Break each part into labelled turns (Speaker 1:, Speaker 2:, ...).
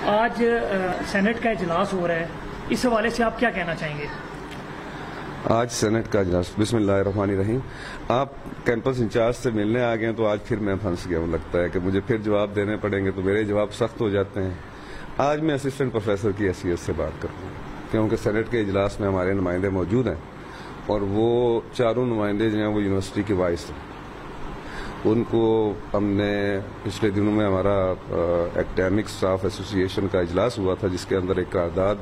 Speaker 1: آج سینٹ کا اجلاس ہو رہا ہے، اس حوالے سے آپ کیا کہنا چاہیں گے؟
Speaker 2: آج سینٹ کا اجلاس، بسم اللہ الرحمن الرحیم. آپ کیمپس انچارج سے ملنے آ گئے ہیں تو آج پھر میں پھنس گیا ہوں. لگتا ہے کہ مجھے پھر جواب دینے پڑیں گے تو میرے جواب سخت ہو جاتے ہیں. آج میں اسسٹنٹ پروفیسر کی حیثیت سے بات کروں گا کیونکہ سینٹ کے اجلاس میں ہمارے نمائندے موجود ہیں اور وہ چاروں نمائندے جو ہیں وہ یونیورسٹی کے وائس ہیں. ان کو ہم نے پچھلے دنوں میں ہمارا ایکڈیمک اسٹاف ایسوسی ایشن کا اجلاس ہوا تھا جس کے اندر ایک قرارداد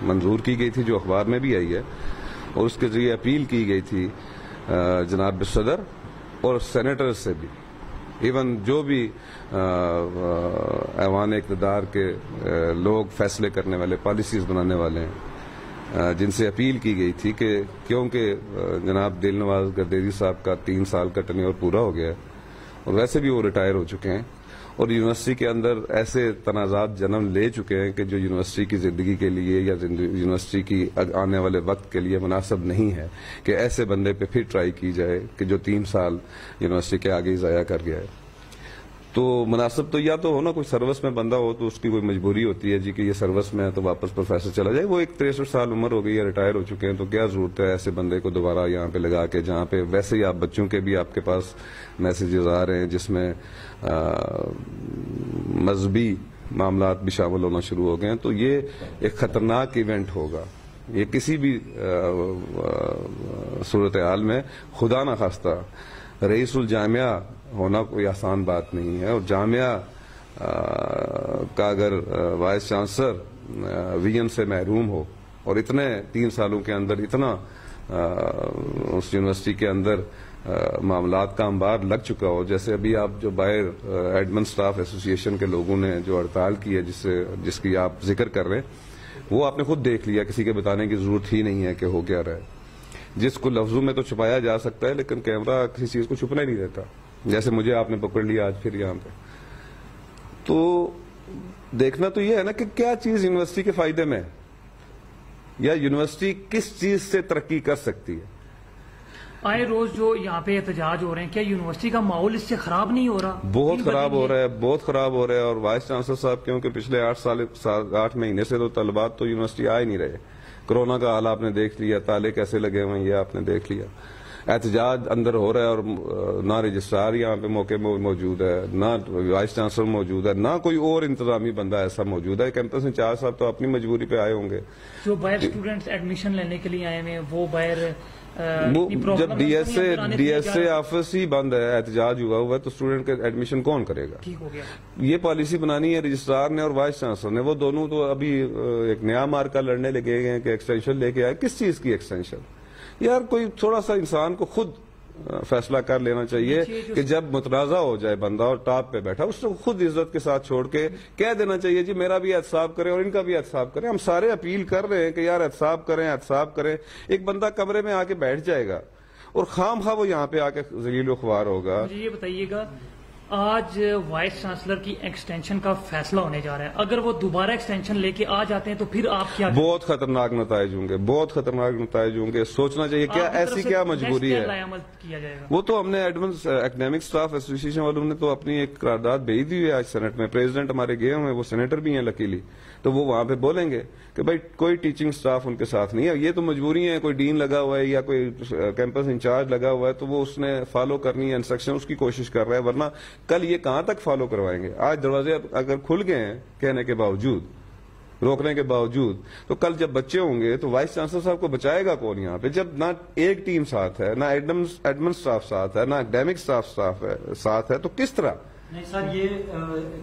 Speaker 2: منظور کی گئی تھی جو اخبار میں بھی آئی ہے، اور اس کے ذریعے اپیل کی گئی تھی جناب صدر اور سینیٹر سے بھی، ایون جو بھی ایوان اقتدار کے لوگ فیصلے کرنے والے، پالیسیز بنانے والے ہیں، جن سے اپیل کی گئی تھی کہ کیونکہ جناب دل نواز گردیری صاحب کا 3 سال کا ٹینیور پورا ہو گیا ہے اور ویسے بھی وہ ریٹائر ہو چکے ہیں اور یونیورسٹی کے اندر ایسے تنازعات جنم لے چکے ہیں کہ جو یونیورسٹی کی زندگی کے لیے یا یونیورسٹی کی آنے والے وقت کے لیے مناسب نہیں ہے کہ ایسے بندے پہ پھر ٹرائی کی جائے کہ جو 3 سال یونیورسٹی کے آگے ضائع کر گیا ہے. تو مناسب تو یا تو ہو نا، کوئی سروس میں بندہ ہو تو اس کی کوئی مجبوری ہوتی ہے جی کہ یہ سروس میں ہے تو واپس پروفیسر چلا جائے. وہ ایک 63 سال عمر ہو گئی ہے، ریٹائر ہو چکے ہیں، تو کیا ضرورت ہے ایسے بندے کو دوبارہ یہاں پہ لگا کے جہاں پہ ویسے ہی آپ بچوں کے بھی آپ کے پاس میسیجز آ رہے ہیں جس میں مذہبی معاملات بھی شامل ہونا شروع ہو گئے ہیں. تو یہ ایک خطرناک ایونٹ ہوگا. یہ کسی بھی صورتحال میں خدا نہ خواستہ رئیس الجامعہ ہونا کوئی آسان بات نہیں ہے، اور جامعہ کا اگر وائس چانسلر ویژن سے محروم ہو اور اتنے 3 سالوں کے اندر اتنا اس یونیورسٹی کے اندر معاملات کا انبار لگ چکا ہو، جیسے ابھی آپ جو باہر ایڈمن اسٹاف ایسوسی ایشن کے لوگوں نے جو ہڑتال کی ہے جس کی آپ ذکر کر رہے ہیں، وہ آپ نے خود دیکھ لیا، کسی کے بتانے کی ضرورت ہی نہیں ہے کہ ہو کیا رہا ہے. جس کو لفظوں میں تو چھپایا جا سکتا ہے لیکن کیمرہ کسی چیز کو چھپنے نہیں دیتا، جیسے مجھے آپ نے پکڑ لیا آج پھر یہاں پہ. تو دیکھنا تو یہ ہے نا کہ کیا چیز یونیورسٹی کے فائدے میں یا یونیورسٹی کس چیز سے ترقی کر سکتی ہے.
Speaker 1: آئے روز جو یہاں پہ احتجاج ہو رہے ہیں، کیا یونیورسٹی کا ماحول اس سے خراب نہیں ہو رہا؟
Speaker 2: بہت خراب ہو رہا ہے، بہت خراب ہو رہا ہے. اور وائس چانسلر صاحب کیونکہ پچھلے 8 مہینے سے تو طلبات تو یونیورسٹی آ ہی نہیں رہے. کرونا کا حال آپ نے دیکھ لیا، تالے کیسے لگے ہوئے ہیں یہ آپ نے دیکھ لیا. احتجاج اندر ہو رہا ہے اور نہ رجسٹرار یہاں پہ موقع موجود ہے، نہ وائس چانسلر موجود ہے، نہ کوئی اور انتظامی بندہ ایسا موجود ہے. کیمپس انچارج صاحب تو اپنی مجبوری پہ آئے ہوں گے.
Speaker 1: جو باہر اسٹوڈنٹس ایڈمیشن لینے کے لیے آئے ہیں وہ باہر
Speaker 2: جب ڈی ایس اے آفس ہی بند ہے، احتجاج ہوا ہے تو اسٹوڈنٹ کا ایڈمیشن کون کرے گا؟
Speaker 1: ٹھیک ہو گیا.
Speaker 2: یہ پالیسی بنانی ہے رجسٹرار نے اور وائس چانسلر نے. وہ دونوں تو ابھی ایک نیا مارکا لڑنے لگے گئے کہ ایکسٹینشن لے کے آئے. کس چیز کی ایکسٹینشن؟ یار کوئی تھوڑا سا انسان کو خود فیصلہ کر لینا چاہیے کہ جب متنازع ہو جائے بندہ اور ٹاپ پہ بیٹھا، اس کو خود عزت کے ساتھ چھوڑ کے کہہ دینا چاہیے جی میرا بھی احتساب کریں اور ان کا بھی احتساب کریں. ہم سارے اپیل کر رہے ہیں کہ یار احتساب کریں، احتساب کریں. ایک بندہ کمرے میں آ کے بیٹھ جائے گا اور خام خواہ وہ یہاں پہ آ کے ذلیل و خوار ہوگا.
Speaker 1: مجھے یہ بتائیے گا، آج وائس چانسلر کی ایکسٹینشن کا فیصلہ ہونے جا رہا ہے، اگر وہ دوبارہ ایکسٹینشن لے کے آ جاتے ہیں تو پھر آپ کیا؟
Speaker 2: بہت خطرناک نتائج ہوں گے، بہت خطرناک نتائج ہوں گے. سوچنا چاہیے کیا ایسی کیا مجبوری ہے. وہ تو ہم نے ایکڈیمک اسٹاف ایسوسی ایشن والوں نے تو اپنی ایک قرارداد بھیج دی ہوئی ہے آج سینٹ میں. پریزیڈنٹ ہمارے گئے ہوئے ہیں، وہ سینیٹر بھی ہیں لکیلی، تو وہ وہاں پہ بولیں گے کہ بھائی کوئی ٹیچنگ اسٹاف ان کے ساتھ نہیں ہے. یہ تو مجبوری ہے، کوئی ڈین لگا ہوا ہے یا کوئی کیمپس انچارج لگا ہوا ہے تو وہ اس نے فالو کرنی ہے انسٹرکشن، اس کی کوشش کر رہا ہے. ورنہ کل یہ کہاں تک فالو کروائیں گے؟ آج دروازے اگر کھل گئے ہیں کہنے کے باوجود، روکنے کے باوجود، تو کل جب بچے ہوں گے تو وائس چانسلر صاحب کو بچائے گا کون یہاں پہ؟ جب نہ ایک ٹیم ساتھ ہے، نہ ایڈمن اسٹاف ساتھ ہے، نہ اکیڈیمک اسٹاف ساتھ ہے، تو کس طرح؟
Speaker 3: نہیں سر، یہ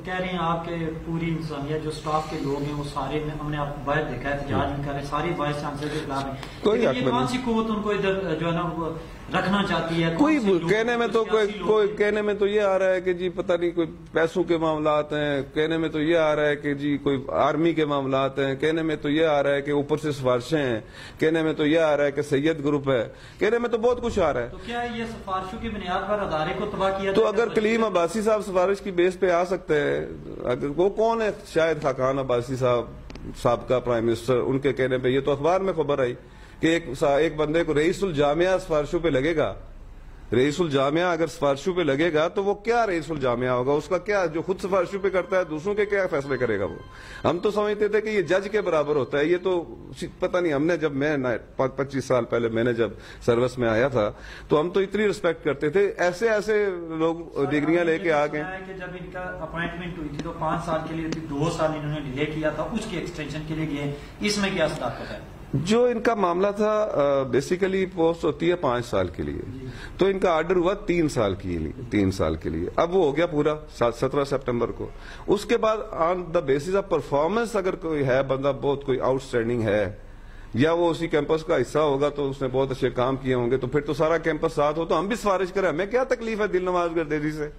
Speaker 3: کہہ رہے ہیں آپ کے پوری انتظامیہ جو اسٹاف کے لوگ ہیں وہ سارے، ہم نے آپ باہر دیکھا ہے احتجاج نہیں کر رہے، سارے وائس چانسلر کے خلاف ہیں.
Speaker 2: کوئی
Speaker 3: یہ کون سی قوت ان کو ادھر جو ہے نا رکھنا چاہتی ہے؟
Speaker 2: کوئی کہنے میں تو یہ آ رہا ہے کہ جی پتہ نہیں کوئی پیسوں کے معاملات ہیں، کہنے میں تو یہ آ رہا ہے کہ جی کوئی آرمی کے معاملات ہیں، کہنے میں تو یہ آ رہا ہے کہ اوپر سے سفارشیں ہیں، کہنے میں تو یہ آ رہا ہے کہ سید گروپ ہے، کہنے میں تو بہت کچھ آ رہا ہے.
Speaker 3: تو کیا یہ سفارشوں کی بنیاد پر ادارے کو تباہ کیا؟
Speaker 2: تو اگر کلیم عباسی صاحب سفارش کی بیس پہ آ سکتے ہیں، اگر وہ کون ہے؟ شاید خاقان عباسی صاحب سابقہ پرائم منسٹر، ان کے کہنے پہ یہ تو اخبار میں خبر آئی کہ ایک بندے کو رئیس الجامعہ سفارشوں پہ لگے گا. رئیس الجامعہ اگر سفارشوں پہ لگے گا تو وہ کیا رئیس الجامعہ ہوگا؟ اس کا کیا، جو خود سفارشوں پہ کرتا ہے دوسروں کے کیا فیصلے کرے گا وہ؟ ہم تو سمجھتے تھے کہ یہ جج کے برابر ہوتا ہے. یہ تو پتہ نہیں، ہم نے جب میں 25 سال پہلے میں نے جب سروس میں آیا تھا تو ہم تو اتنی رسپیکٹ کرتے تھے. ایسے ایسے لوگ ڈگریاں لے کے آ گئے.
Speaker 3: جب ان کا اپوائنٹمنٹ ہوئی تھی تو 5 سال کے لیے تھی، 2 سال انہوں نے ڈیلے کیا تھا، اس کی ایکسٹینشن کے لیے گئے. اس میں کیا صداقت ہے؟
Speaker 2: جو ان کا معاملہ تھا بیسیکلی پوسٹ ہوتی ہے 5 سال کے لیے، تو ان کا آرڈر ہوا 3 سال کے لیے. اب وہ ہو گیا پورا 17 سپٹمبر کو. اس کے بعد آن دا بیسس آف پرفارمنس اگر کوئی ہے بندہ بہت کوئی آؤٹ اسٹینڈنگ ہے یا وہ اسی کیمپس کا حصہ ہوگا تو اس نے بہت اچھے کام کیے ہوں گے تو پھر تو سارا کیمپس ساتھ ہو تو ہم بھی سفارش کریں. ہمیں کیا تکلیف ہے دل نواز گردیری سے؟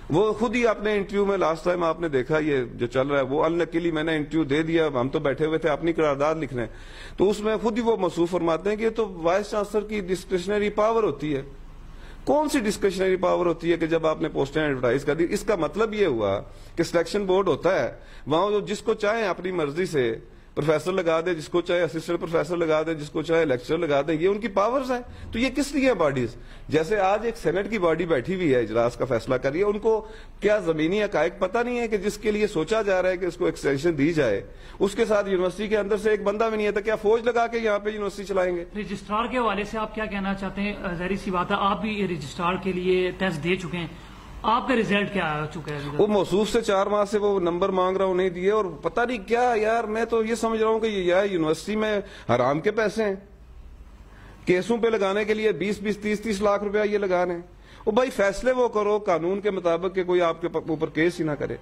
Speaker 2: وہ خود ہی اپنے انٹرویو میں لاسٹ ٹائم آپ نے دیکھا یہ جو چل رہا ہے وہ النقلی میں نے انٹرویو دے دیا، ہم تو بیٹھے ہوئے تھے اپنی قرارداد لکھنے، تو اس میں خود ہی وہ موصوف فرماتے ہیں کہ یہ تو وائس چانسلر کی ڈسکریشنری پاور ہوتی ہے. کون سی ڈسکریشنری پاور ہوتی ہے کہ جب آپ نے پوسٹیں ایڈورٹائز کر دی؟ اس کا مطلب یہ ہوا کہ سلیکشن بورڈ ہوتا ہے وہاں جس کو چاہیں اپنی مرضی سے پروفیسر لگا دے، جس کو چاہے اسسٹنٹ پروفیسر لگا دے، جس کو چاہے لیکچر لگا دے. یہ ان کی پاورز ہیں. تو یہ کس لیے باڈیز؟ جیسے آج ایک سینٹ کی باڈی بیٹھی ہوئی ہے اجلاس کا فیصلہ کر رہی ہے، ان کو کیا زمینی حقائق پتہ نہیں ہے کہ جس کے لیے سوچا جا رہا ہے کہ اس کو ایکسٹینشن دی جائے اس کے ساتھ یونیورسٹی کے اندر سے ایک بندہ بھی نہیں ہے، تو کیا فوج لگا کے یہاں پہ یونیورسٹی چلائیں گے؟
Speaker 1: رجسٹرار کے حوالے سے آپ کیا کہنا چاہتے ہیں؟ ظاہر سی بات ہے آپ بھی رجسٹرار کے لیے ٹیسٹ دے چکے ہیں، آپ کا ریزلٹ کیا آ چکا ہے؟
Speaker 2: وہ موصوف سے 4 ماہ سے وہ نمبر مانگ رہا ہوں نہیں دیے، اور پتہ نہیں کیا یار. میں تو یہ سمجھ رہا ہوں کہ یہ یونیورسٹی میں حرام کے پیسے ہیں. کیسوں پہ لگانے کے لیے 20-20 30-30 لاکھ روپیہ یہ لگا رہے ہیں. وہ بھائی فیصلے وہ کرو قانون کے مطابق کہ کوئی آپ کے اوپر کیس ہی نہ کرے.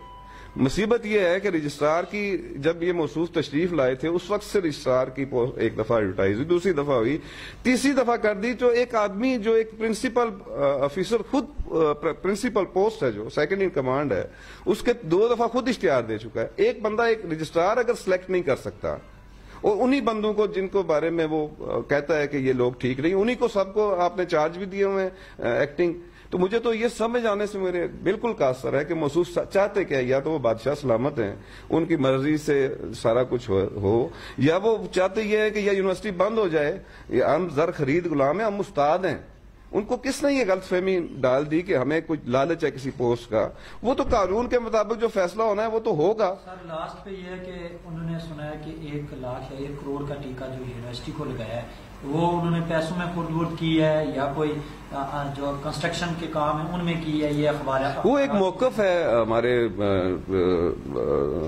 Speaker 2: مصیبت یہ ہے کہ رجسٹرار کی جب یہ موصوف تشریف لائے تھے اس وقت سے رجسٹرار کی پوسٹ ایک دفعہ ایڈورٹائز ہوئی، دوسری دفعہ ہوئی، تیسری دفعہ کر دی. تو ایک آدمی جو ایک پرنسپل آفیسر خود پرنسپل پوسٹ ہے جو سیکنڈ ان کمانڈ ہے اس کے 2 دفعہ خود اشتہار دے چکا ہے. ایک بندہ ایک رجسٹرار اگر سلیکٹ نہیں کر سکتا اور انہی بندوں کو جن کو بارے میں وہ کہتا ہے کہ یہ لوگ ٹھیک نہیں، انہی کو سب کو آپ نے چارج بھی دیے ہوئے ہیں ایکٹنگ. تو مجھے تو یہ سمجھ آنے سے میرے بالکل قاصر ہے کہ محسوس چاہتے کیا، یا تو وہ بادشاہ سلامت ہیں ان کی مرضی سے سارا کچھ ہو، یا وہ چاہتے یہ ہے کہ یا یونیورسٹی بند ہو جائے، یا ہم زر خرید غلام ہیں، ہم استاد ہیں. ان کو کس نے یہ غلط فہمی ڈال دی کہ ہمیں کچھ لالچ ہے کسی پوسٹ کا؟ وہ تو قانون کے مطابق جو فیصلہ ہونا ہے وہ تو ہوگا.
Speaker 3: سر لاسٹ پہ یہ ہے کہ انہوں نے سنا ہے کہ 1 لاکھ یا 1 کروڑ کا ٹیکہ جو یونیورسٹی کو لگایا ہے وہ انہوں نے پیسوں میں فوٹ کی ہے یا کوئی جو کنسٹرکشن کے کام ہیں ان میں کی ہے، یہ اخبار ہے. وہ
Speaker 2: ایک موقف ہے ہمارے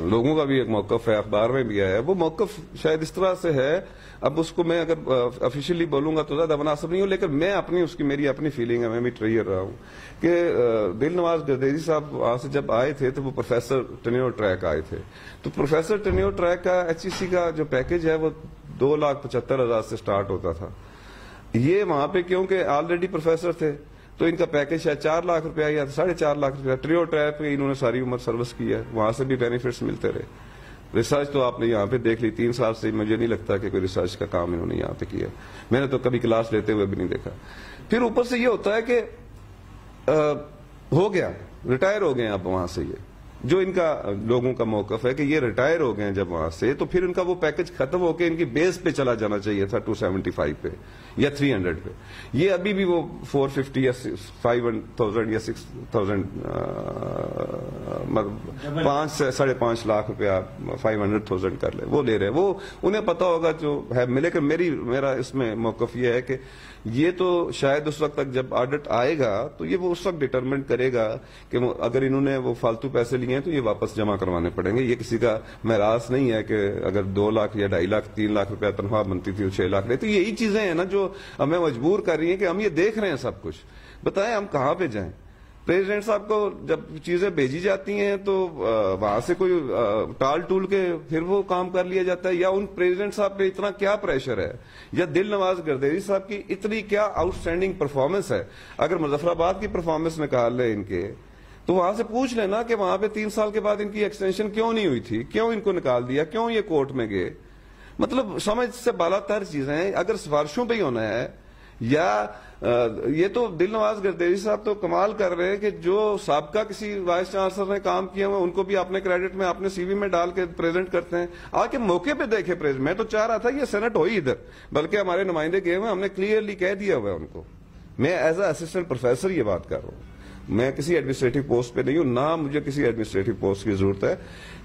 Speaker 2: لوگوں کا بھی ایک موقف ہے، اخبار میں بھی آیا ہے. وہ موقف شاید اس طرح سے ہے، اب اس کو میں اگر آفیشیلی بولوں گا تو زیادہ مناسب نہیں ہوں، لیکن میں میری اپنی فیلنگ ہے، میں بھی ٹریئر رہا ہوں کہ دل نواز گردیری صاحب وہاں سے جب آئے تھے تو وہ پروفیسر ٹینیور ٹریک آئے تھے. تو پروفیسر ٹینیور ٹریک کا HEC کا جو پیکج ہے وہ 2,75,000 سے سٹارٹ ہوتا تھا. یہ وہاں پہ کیونکہ آلریڈی پروفیسر تھے تو ان کا پیکج شاید 4 لاکھ روپیہ یا 4.5 لاکھ روپیہ. ٹریو ٹریپ پہ انہوں نے ساری عمر سروس کی ہے، وہاں سے بھی بینیفٹس ملتے رہے. ریسرچ تو آپ نے یہاں پہ دیکھ لی 3 سال سے، مجھے نہیں لگتا کہ کوئی ریسرچ کا کام انہوں نے یہاں پہ کیا. میں نے تو کبھی کلاس لیتے ہوئے بھی نہیں دیکھا. پھر اوپر سے یہ ہوتا ہے کہ ہو گیا ریٹائر ہو گئے اب وہاں سے. یہ جو ان کا لوگوں کا موقف ہے کہ یہ ریٹائر ہو گئے ہیں جب وہاں سے، تو پھر ان کا وہ پیکج ختم ہو کے ان کی بیس پہ چلا جانا چاہیے تھا 275 پہ یا 300 پہ. یہ ابھی بھی وہ 450 یا 5,000 یا 6,000 5 سے 5.5 لاکھ روپیہ 500,000 کر لے وہ لے رہے. وہ انہیں پتا ہوگا جو ہے. لیکن میرا اس میں موقف یہ ہے کہ یہ تو شاید اس وقت تک جب آڈٹ آئے گا تو یہ وہ اس وقت ڈٹرمنٹ کرے گا کہ اگر انہوں نے وہ فالتو پیسے لیے ہیں تو یہ واپس جمع کروانے پڑیں گے. یہ کسی کا میراث نہیں ہے کہ اگر 2 لاکھ یا 2.5 لاکھ 3 لاکھ روپیہ تنخواہ بنتی تھی 6 لاکھ لے. تو یہی چیزیں ہیں نا جو ہمیں مجبور کر رہی ہیں کہ ہم یہ دیکھ رہے ہیں سب کچھ. بتائیں ہم کہاں پہ جائیں؟ پریزیڈنٹ صاحب کو جب چیزیں بھیجی جاتی ہیں تو وہاں سے کوئی ٹال ٹول کے پھر وہ کام کر لیا جاتا ہے، یا ان پریزیڈنٹ صاحب پہ اتنا کیا پریشر ہے، یا دل نواز گردیری صاحب کی اتنی کیا آؤٹ اسٹینڈنگ پرفارمنس ہے. اگر مظفر آباد کی پرفارمنس نکال لیں ان کے تو وہاں سے پوچھ لینا کہ وہاں پہ 3 سال کے بعد ان کی ایکسٹینشن کیوں نہیں ہوئی تھی، کیوں ان کو نکال دیا، کیوں یہ کورٹ میں گئے. مطلب سمجھ سے بالا تر چیزیں ہیں. اگر سفارشوں پہ ہی ہونا ہے، یا یہ تو دل نواز گردیری صاحب تو کمال کر رہے ہیں کہ جو سابقہ کسی وائس چانسلر نے کام کیا ہوا ان کو بھی اپنے کریڈٹ میں اپنے CV میں ڈال کے پریزنٹ کرتے ہیں. آ کے موقع پہ دیکھے پریزنٹ. میں تو چاہ رہا تھا یہ سینٹ ہو ہی ادھر، بلکہ ہمارے نمائندے گئے ہوئے، ہم نے کلیئرلی کہہ دیا ہوا ہے ان کو میں ایز اے اسسٹنٹ پروفیسر یہ بات کر رہا ہوں، میں کسی ایڈمنسٹریٹو پوسٹ پہ نہیں ہوں، نہ مجھے کسی ایڈمنسٹریٹو پوسٹ کی ضرورت ہے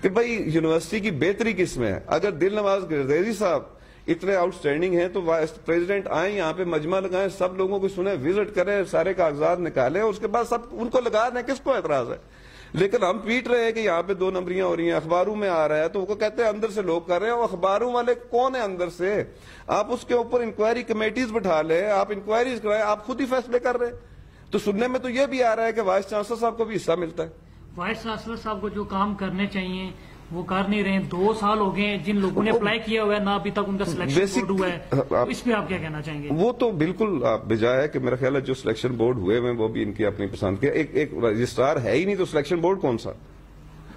Speaker 2: کہ بھائی یونیورسٹی کی بہتری کس میں ہے. اگر دل نواز گردیزی صاحب اتنے آؤٹ اسٹینڈنگ ہیں تو وائس پریزیڈنٹ آئیں یہاں پہ مجمع لگائیں، سب لوگوں کو سنیں، وزٹ کریں، سارے کاغذات نکالیں اور اس کے بعد سب ان کو لگا دیں. کس کو اعتراض ہے؟ لیکن ہم پیٹ رہے ہیں کہ یہاں پہ 2 نمبریاں ہو رہی ہیں، اخباروں میں آ رہا ہے، تو وہ کہتے ہیں اندر سے لوگ کر رہے ہیں. اور اخباروں والے کون ہیں اندر سے؟ آپ اس کے اوپر انکوائری کمیٹیز بٹھا لیں، آپ انکوائریز کرائیں، آپ خود ہی فیصلے کر رہے ہیں. تو سننے میں تو یہ بھی آ رہا ہے کہ وائس چانسلر صاحب کو بھی حصہ ملتا ہے.
Speaker 1: وائس چانسلر صاحب کو جو کام کرنے چاہیے وہ کر نہیں رہے ہیں. 2 سال ہو گئے ہیں جن لوگوں نے اپلائی کیا ہوا ہے، نہ ابھی تک ان کا سلیکشن بورڈ ہوا ہے. اس پہ آپ کیا کہنا چاہیں گے؟
Speaker 2: وہ تو بالکل بجائے کہ میرا خیال ہے جو سلیکشن بورڈ ہوئے ہیں وہ بھی ان کی اپنی پسند کے. ایک رجسٹرار ہے ہی نہیں تو سلیکشن بورڈ کون سا؟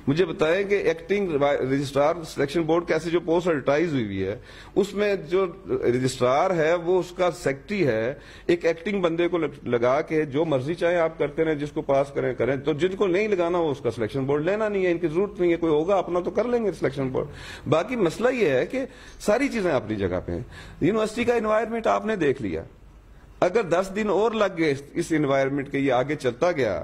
Speaker 2: مجھے بتائیں کہ ایکٹنگ رجسٹرار سلیکشن بورڈ کیسے جو پوسٹ ایڈورٹائز ہوئی ہے اس میں جو رجسٹرار ہے وہ اس کا سیکرٹری ہے. ایک ایکٹنگ بندے کو لگا کے جو مرضی چاہے آپ کرتے رہیں، جس کو پاس کریں. تو جن کو نہیں لگانا وہ اس کا سلیکشن بورڈ لینا نہیں ہے، ان کی ضرورت نہیں ہے. کوئی ہوگا اپنا تو کر لیں گے سلیکشن بورڈ. باقی مسئلہ یہ ہے کہ ساری چیزیں اپنی جگہ پہ ہیں. یونیورسٹی کا انوائرمنٹ آپ نے دیکھ لیا، اگر 10 دن اور لگ گئے اس انوائرمنٹ کے یہ آگے چلتا گیا،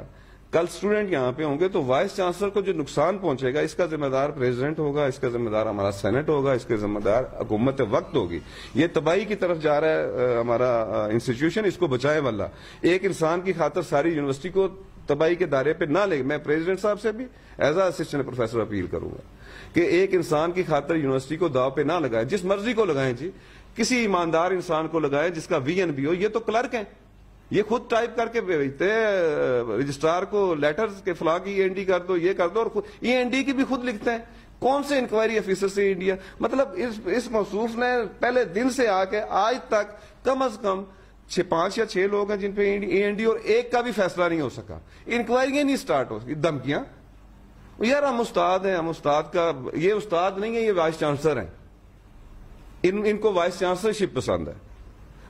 Speaker 2: کل اسٹوڈنٹ یہاں پہ ہوں گے تو وائس چانسلر کو جو نقصان پہنچے گا اس کا ذمہ دار پریزیڈنٹ ہوگا، اس کا ذمہ دار ہمارا سینٹ ہوگا، اس کے ذمہ دار حکومت وقت ہوگی. یہ تباہی کی طرف جا رہا ہے ہمارا انسٹیٹیوشن، اس کو بچائے واللہ. ایک انسان کی خاطر ساری یونیورسٹی کو تباہی کے دائرے پہ نہ لے. میں پریزیڈنٹ صاحب سے بھی as a assistant professor appeal کروں گا کہ ایک انسان کی خاطر یونیورسٹی کو داؤ پہ نہ لگائیں. جس مرضی کو لگائیں جی، کسی ایماندار انسان کو لگائیں جس کا وی این بھی ہو. یہ تو کلرک ہیں، یہ خود ٹائپ کر کے بھیجتے ہیں رجسٹرار کو لیٹرز کے فلاں کی END کر دو، یہ کر دو، اور END کی بھی خود لکھتے ہیں. کون سے انکوائری آفیسر سے انڈیا؟ مطلب اس موصوف نے پہلے دن سے آ کے آج تک کم از کم 5 یا 6 لوگ ہیں جن پہ END اور ایک کا بھی فیصلہ نہیں ہو سکا. انکوائریاں نہیں سٹارٹ ہو سکی. دھمکیاں. یار ہم استاد ہیں، ہم استاد کا، یہ استاد نہیں ہے، یہ وائس چانسلر ہیں. ان کو وائس چانسلر شپ پسند ہے.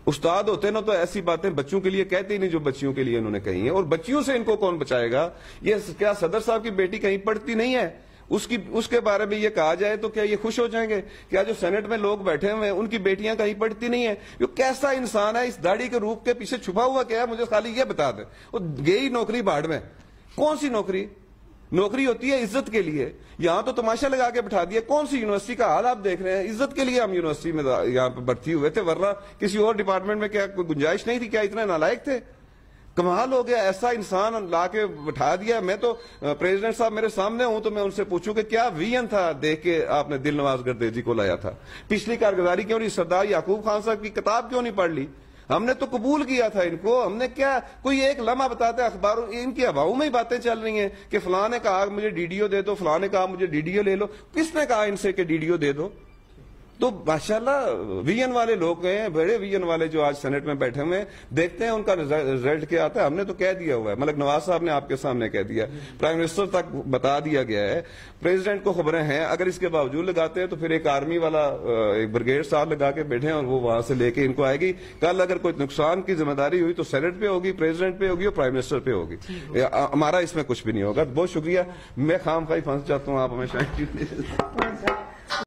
Speaker 2: استاد ہوتے نا تو ایسی باتیں بچوں کے لیے کہتے ہی نہیں جو بچیوں کے لیے انہوں نے کہی ہیں. اور بچیوں سے ان کو کون بچائے گا؟ یہ کیا صدر صاحب کی بیٹی کہیں پڑھتی نہیں ہے؟ اس کے بارے میں یہ کہا جائے تو کیا یہ خوش ہو جائیں گے؟ کیا جو سینٹ میں لوگ بیٹھے ہوئے ہیں ان کی بیٹیاں کہیں پڑھتی نہیں ہیں؟ یہ کیسا انسان ہے؟ اس داڑھی کے روپ کے پیچھے چھپا ہوا کیا ہے؟ مجھے خالی یہ بتا دیں. وہ گئی نوکری بھاڑ میں. کون سی نوکری؟ نوکری ہوتی ہے عزت کے لیے. یہاں تو تماشا لگا کے بٹھا دیا. کون سی یونیورسٹی کا حال آپ دیکھ رہے ہیں؟ عزت کے لیے ہم یونیورسٹی میں یہاں پہ بھرتی ہوئے تھے، ورنہ کسی اور ڈپارٹمنٹ میں کیا کوئی گنجائش نہیں تھی؟ کیا اتنے نالائق تھے؟ کمال ہو گیا. ایسا انسان لا کے بٹھا دیا. میں تو پریزیڈنٹ صاحب میرے سامنے ہوں تو میں ان سے پوچھوں کہ کیا وی این تھا دیکھ کے آپ نے دل نواز گردیزی کو لایا تھا؟ پچھلی کارگزاری کیوں نہیں؟ سردار یعقوب خان صاحب کی کتاب کیوں نہیں پڑھ لی؟ ہم نے تو قبول کیا تھا ان کو. ہم نے کیا کوئی ایک لمحہ بتاتا ہے اخباروں، ان کی ہواؤں میں ہی باتیں چل رہی ہیں کہ فلاں نے کہا مجھے DDO دے دو، فلاں نے کہا مجھے DDO لے لو. کس نے کہا ان سے کہ DDO دے دو؟ تو ماشاءاللہ وی این والے لوگ گئے ہیں، بڑے وی این والے جو آج سینٹ میں بیٹھے ہوئے ہیں. دیکھتے ہیں ان کا رزلٹ کیا آتا ہے. ہم نے تو کہہ دیا ہوا ہے، ملک نواز صاحب نے آپ کے سامنے کہہ دیا، پرائم منسٹر تک بتا دیا گیا ہے، پریزیڈنٹ کو خبریں ہیں. اگر اس کے باوجود لگاتے ہیں تو پھر ایک آرمی والا ایک بریگیڈ صاحب لگا کے بیٹھے ہیں اور وہ وہاں سے لے کے ان کو آئے گی. کل اگر کوئی نقصان کی ذمہ داری ہوئی تو سینٹ پہ ہوگی، پریزیڈنٹ پہ ہوگی اور پرائم منسٹر پہ ہوگی. ہمارا اس میں کچھ بھی نہیں ہوگا. بہت شکریہ. میں خام خواہ پھنس جاتا ہوں، آپ ہمیں شاید